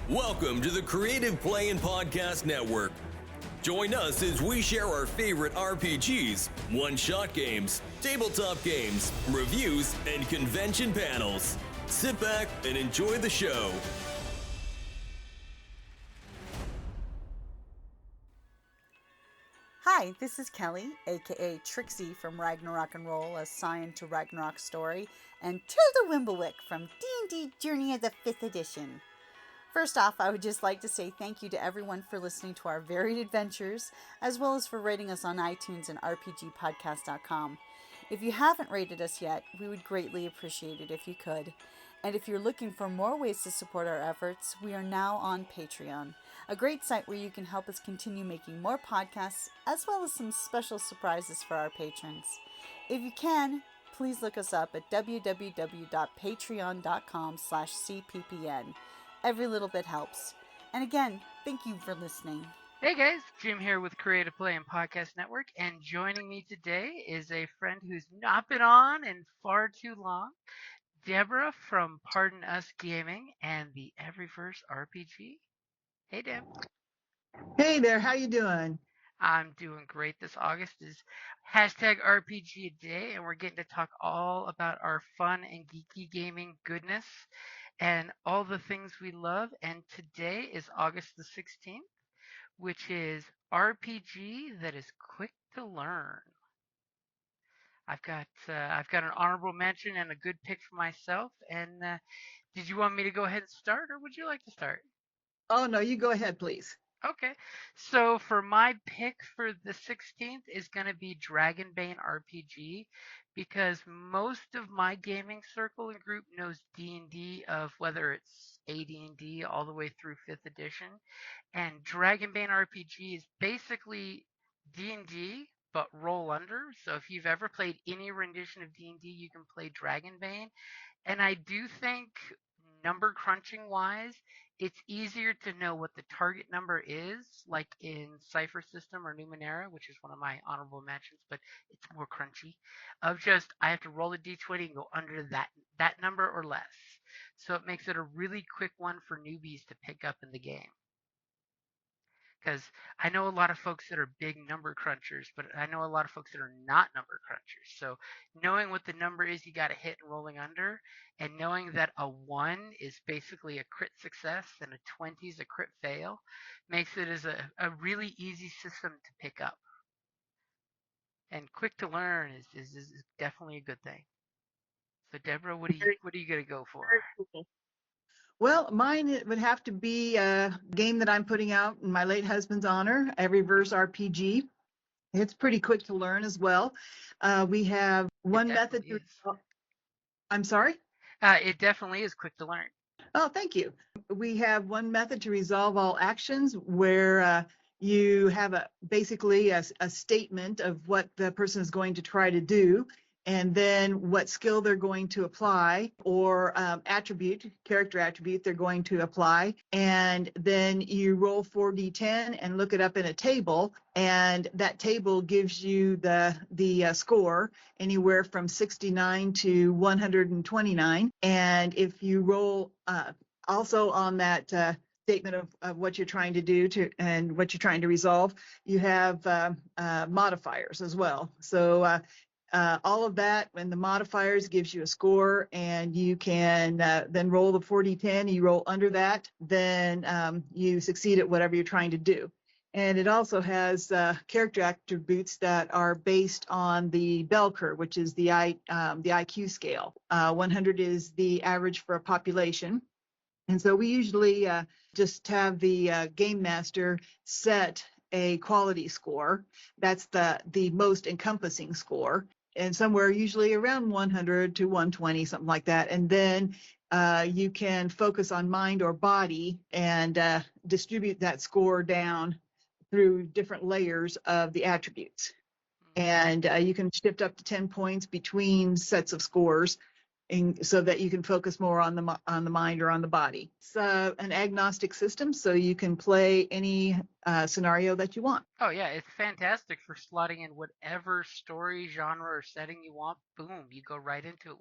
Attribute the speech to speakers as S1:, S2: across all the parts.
S1: Welcome to the Creative Play and Podcast Network. Join us as we share our favorite RPGs, one-shot games, tabletop games, reviews, and convention panels. Sit back and enjoy the show.
S2: Hi, this is Kelly, aka Trixie from Ragnarok and Roll, a Scion to Ragnarok story, and Tilda Wimblewick from D&D Journey of the 5th Edition. First off, I would just like to say thank you to everyone for listening to our varied adventures, as well as for rating us on iTunes and RPGpodcast.com. If you haven't rated us yet, we would greatly appreciate it if you could. And if you're looking for more ways to support our efforts, we are now on Patreon, a great site where you can help us continue making more podcasts, as well as some special surprises for our patrons. If you can, please look us up at www.patreon.com/cppn. Every little bit helps. And again, thank you for listening.
S3: Hey guys, Jim here with Creative Play and Podcast Network, and joining me today is a friend who's not been on in far too long, Debra from ParDen Us Gaming and the Everyverse RPG. Hey Deb.
S4: Hey there, how you doing?
S3: I'm doing great. This August is #RPGaDay, and we're getting to talk all about our fun and geeky gaming goodness and all the things we love. And today is August the 16th, which is RPG that is quick to learn. I've got an honorable mention and a good pick for myself. And did you want me to go ahead and start, or would you like to start?
S4: Oh, no, you go ahead, please.
S3: Okay, so for my pick for the 16th is going to be Dragonbane RPG, because most of my gaming circle and group knows D&D, of whether it's AD&D all the way through 5th edition, and Dragonbane RPG is basically D&D but roll under. So if you've ever played any rendition of D&D, you can play Dragonbane. And I do think, number crunching wise, it's easier to know what the target number is, like in Cipher System or Numenera, which is one of my honorable mentions, but it's more crunchy. Of just, I have to roll a d20 and go under that number or less. So it makes it a really quick one for newbies to pick up in the game. Because I know a lot of folks that are big number crunchers, but I know a lot of folks that are not number crunchers. So knowing what the number is you got to hit and rolling under, and knowing that a 1 is basically a crit success and a 20 is a crit fail, makes it as a really easy system to pick up. And quick to learn is definitely a good thing. So Debra, what are you gonna go for?
S4: Well, mine would have to be a game that I'm putting out in my late husband's honor, Everyverse RPG. It's pretty quick to learn as well. We have one method. I'm sorry?
S3: It definitely is quick to learn.
S4: Oh, thank you. We have one method to resolve all actions where you have basically a statement of what the person is going to try to do, and then what skill they're going to apply, or character attribute they're going to apply. And then you roll 4d10 and look it up in a table, and that table gives you the score anywhere from 69 to 129. And if you roll also on that statement of what you're trying to do and what you're trying to resolve, you have modifiers as well. So all of that and the modifiers gives you a score, and you can then roll the 4d10. You roll under that, then you succeed at whatever you're trying to do. And it also has character attributes that are based on the bell curve, which is the IQ scale. 100 is the average for a population. And so we usually just have the game master set a quality score. That's the most encompassing score, and somewhere usually around 100 to 120, something like that. And then you can focus on mind or body and distribute that score down through different layers of the attributes. And you can shift up to 10 points between sets of scores. and so that you can focus more on the mind or on the body. It's an agnostic system, so you can play any scenario that you want.
S3: Oh yeah, it's fantastic for slotting in whatever story, genre, or setting you want. Boom, you go right into it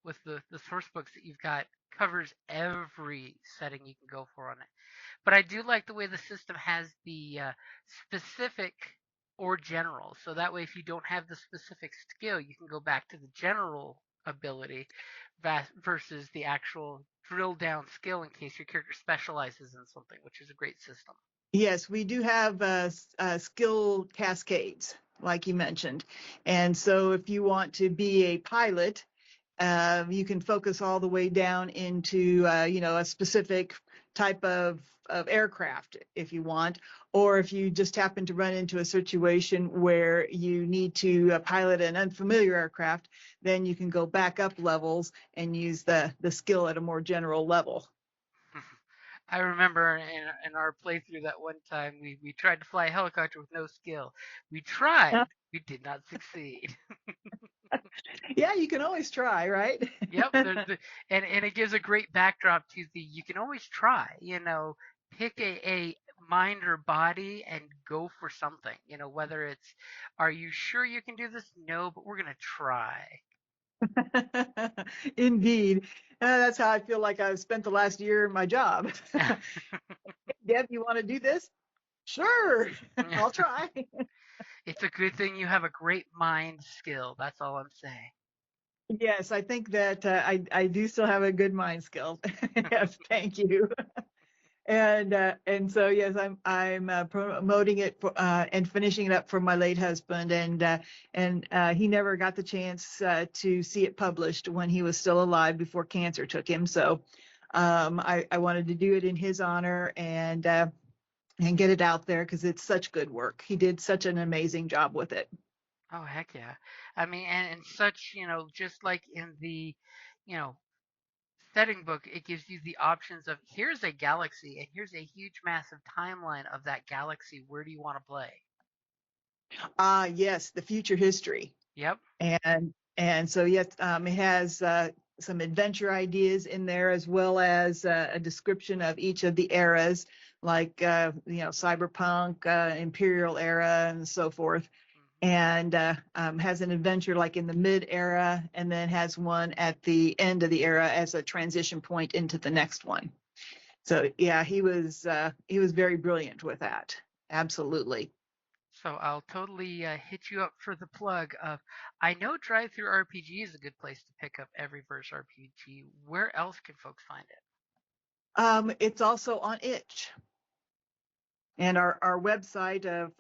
S3: with the source books that you've got. Covers every setting you can go for on it. But I do like the way the system has the specific or general. So that way, if you don't have the specific skill, you can go back to the general ability versus the actual drill down skill in case your character specializes in something, which is a great system.
S4: Yes, we do have skill cascades, like you mentioned. And so if you want to be a pilot, you can focus all the way down into, a specific type of aircraft if you want. Or if you just happen to run into a situation where you need to pilot an unfamiliar aircraft, then you can go back up levels and use the skill at a more general level.
S3: I remember in our playthrough that one time we tried to fly a helicopter with no skill. We tried, we did not succeed.
S4: Yeah, you can always try, right?
S3: Yep, and it gives a great backdrop to the you can always try, pick a mind or body and go for something, whether it's are you sure you can do this? No, but we're gonna try.
S4: Indeed. That's how I feel like I've spent the last year in my job. Deb, you want to do this? Sure, I'll try.
S3: It's a good thing you have a great mind skill. That's all I'm saying.
S4: Yes, I think that I do still have a good mind skill. Yes, thank you. And so yes, I'm promoting it for, and finishing it up for my late husband, and he never got the chance to see it published when he was still alive before cancer took him. So I wanted to do it in his honor and get it out there because it's such good work. He did such an amazing job with it.
S3: Oh heck yeah. I mean and such, just like in the, you know, setting book, it gives you the options of here's a galaxy and here's a huge massive timeline of that galaxy. Where do you want to play?
S4: Yes, the future history.
S3: Yep.
S4: And so yes, it has some adventure ideas in there as well as a description of each of the eras, like cyberpunk, imperial era, and so forth.
S3: Hmm.
S4: And has an adventure like in the mid era, and then has one at the end of the era as a transition point into the next one. So yeah, he was very brilliant with that. Absolutely.
S3: So I'll totally hit you up for the plug of I know Drive Through RPG is a good place to pick up every verse RPG. Where else can folks find it?
S4: It's also on itch. And our website of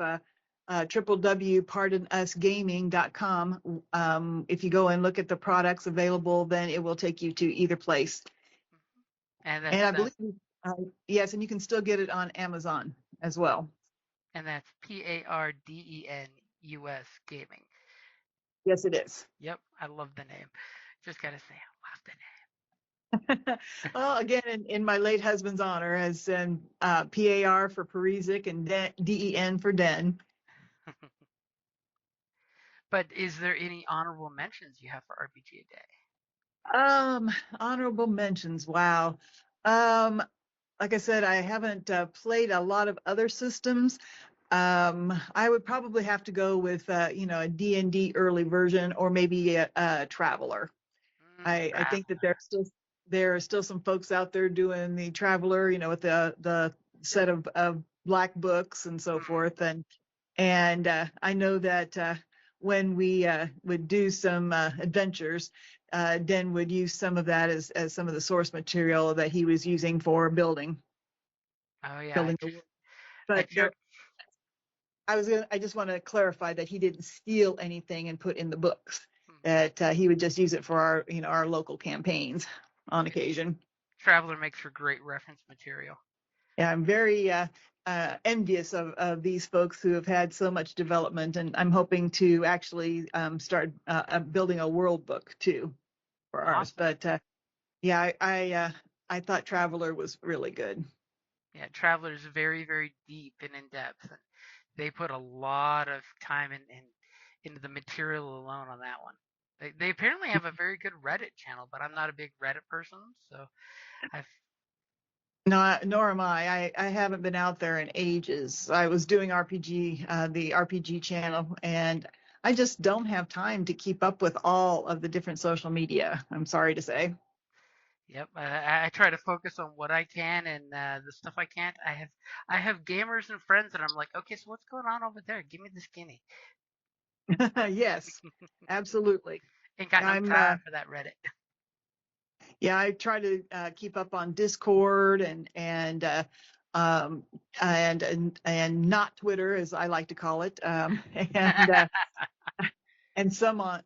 S4: www.ParDenUsGaming.com, if you go and look at the products available, then it will take you to either place.
S3: Mhm. And
S4: And I
S3: that's
S4: believe, uh, yes, and you can still get it on Amazon as well.
S3: and that's ParDenUs Gaming.
S4: Yes, it is.
S3: Yep, I love the name. Just gotta say, I love the
S4: Well, again, in my late husband's honor, as in PAR for Parizek and DEN for Den.
S3: name. But is there any honorable mentions you have for RPG a day?
S4: Honorable mentions. Wow. Um, like I said, I haven't played a lot of other systems. I would probably have to go with, a D&D early version or maybe a Traveler. I think that
S3: Traveler.
S4: there are still some folks out there doing the Traveler, with the set of black books and so
S3: Mhm.
S4: forth. And I know that when we would do some adventures, Den would use some of that as some of the source material that he was using for
S3: Oh yeah,
S4: building the world.
S3: I
S4: But
S3: joke.
S4: I just want to clarify that he didn't steal anything and put in the books.
S3: Hmm.
S4: That he would just use it for our local campaigns on
S3: Yeah,
S4: occasion.
S3: Traveler makes for great reference material.
S4: Yeah, I'm very envious of these folks who have had so much development, and I'm hoping to actually start building a world book too for ours.
S3: Awesome.
S4: But yeah, I thought Traveler was really good.
S3: Yeah, Traveler is very, very deep and in depth, and they put a lot of time into the material alone on that one. They apparently have a very good Reddit channel, but I'm not a big Reddit person, so I've
S4: No, nor am I. I haven't been out there in ages. I was doing the RPG channel, and I just don't have time to keep up with all of the different social media. I'm sorry to say.
S3: Yep, I try to focus on what I can and the stuff I can't. I have gamers and friends that I'm like, okay, so what's going on over there? Give me the skinny.
S4: Yes, absolutely.
S3: Ain't got no
S4: I'm
S3: time for that Reddit.
S4: Yeah, I try to keep up on Discord um, and not Twitter, as I like to call it, and uh, and some on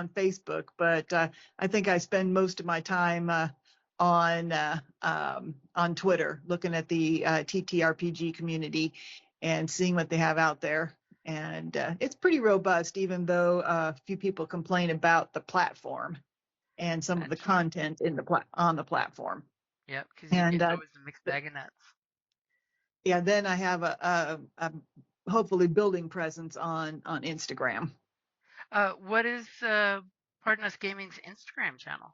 S4: Facebook. But I think I spend most of my time on Twitter, looking at the TTRPG community and seeing what they have out there. And it's pretty robust, even though a few people complain about the platform and some of the
S3: That's fine.
S4: content on the platform.
S3: Yep, because
S4: And
S3: it's always a mixed bag of nuts.
S4: yeah, then I have a hopefully building presence on Instagram.
S3: What is ParDen Us Gaming's Instagram channel?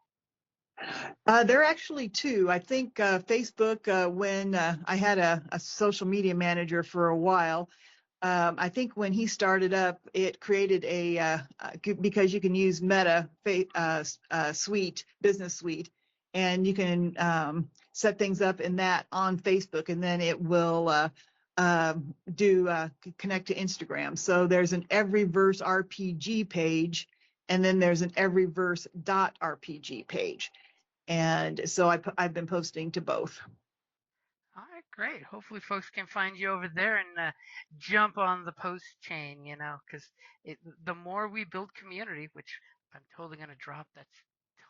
S4: There are actually two. I think Facebook, when I had a social media manager for a while, I think when he started up, it created because you can use Meta Suite, Business Suite, and you can set things up in that on Facebook, and then it will connect to Instagram. So there's an Everyverse RPG page, and then there's an Everyverse.rpg page. And so I've been posting to both.
S3: All right, great. Hopefully, folks can find you over there and jump on the post chain, because the more we build community, which I'm totally going to drop, that's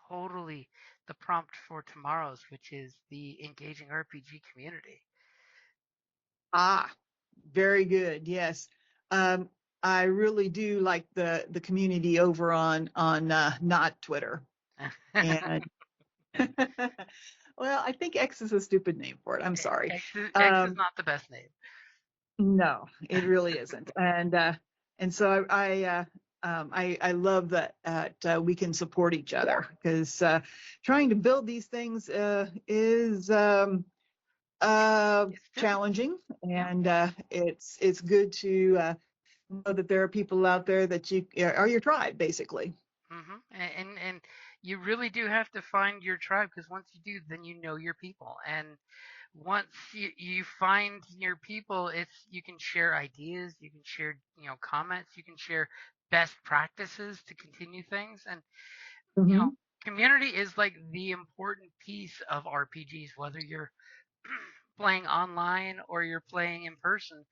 S3: totally the prompt for tomorrow's, which is the engaging RPG community.
S4: Ah, very good. Yes. I really do like the community over on not Twitter. And well, I think X is a stupid name for it. I'm sorry.
S3: X is not the best name.
S4: No, it really isn't. And so I love that we can support each other, because trying to build these things is challenging, and it's good to know that there are people out there that are your tribe, basically.
S3: And you really do have to find your tribe, because once you do, then you know your people. And once you find your people, you can share ideas, you can share comments, you can share best practices to continue things. And
S4: Mm-hmm.
S3: community is like the important piece of RPGs, whether you're playing online or you're playing in person.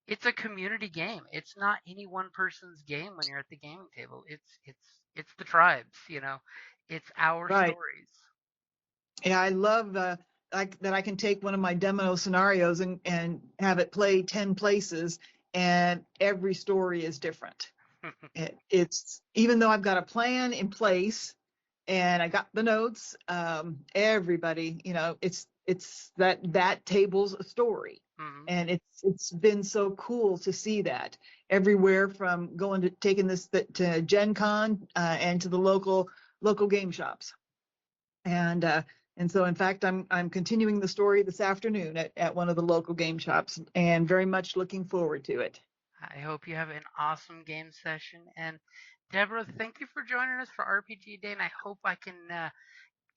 S3: It's a community game. It's not any one person's game when you're at the gaming table. It's the tribes, It's our
S4: Right.
S3: stories.
S4: Yeah, I love like that I can take one of my demo scenarios and have it play 10 places, and every story is different. It's even though I've got a plan in place and I got the notes, everybody, it's that table's a story.
S3: Mm-hmm.
S4: And it's been so cool to see that everywhere, from taking this to Gen Con and to the local game shops. And so, in fact, I'm continuing the story this afternoon at one of the local game shops, and very much looking forward to it.
S3: I hope you have an awesome game session. And Debra, thank you for joining us for RPG Day. And I hope I can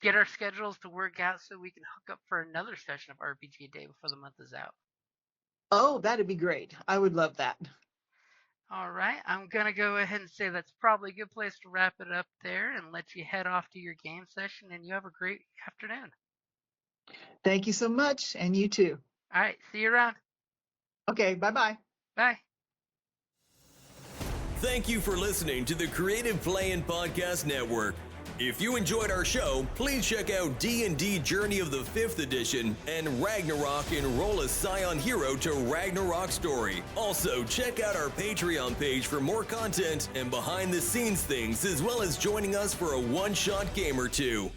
S3: get our schedules to work out so we can hook up for another session of RPG Day before the month is out.
S4: Oh, that'd be great. I would love that.
S3: All right. I'm going to go ahead and say that's probably a good place to wrap it up there and let you head off to your game session. And you have a great afternoon.
S4: Thank you so much. And you too.
S3: All right. See you around.
S4: Okay. Bye-bye.
S3: Bye.
S1: Thank you for listening to the Creative Play-In Podcast Network. If you enjoyed our show, please check out D&D Journey of the 5th Edition and Ragnarok Enroll a Scion Hero to Ragnarok Story. Also, check out our Patreon page for more content and behind-the-scenes things, as well as joining us for a one-shot game or two.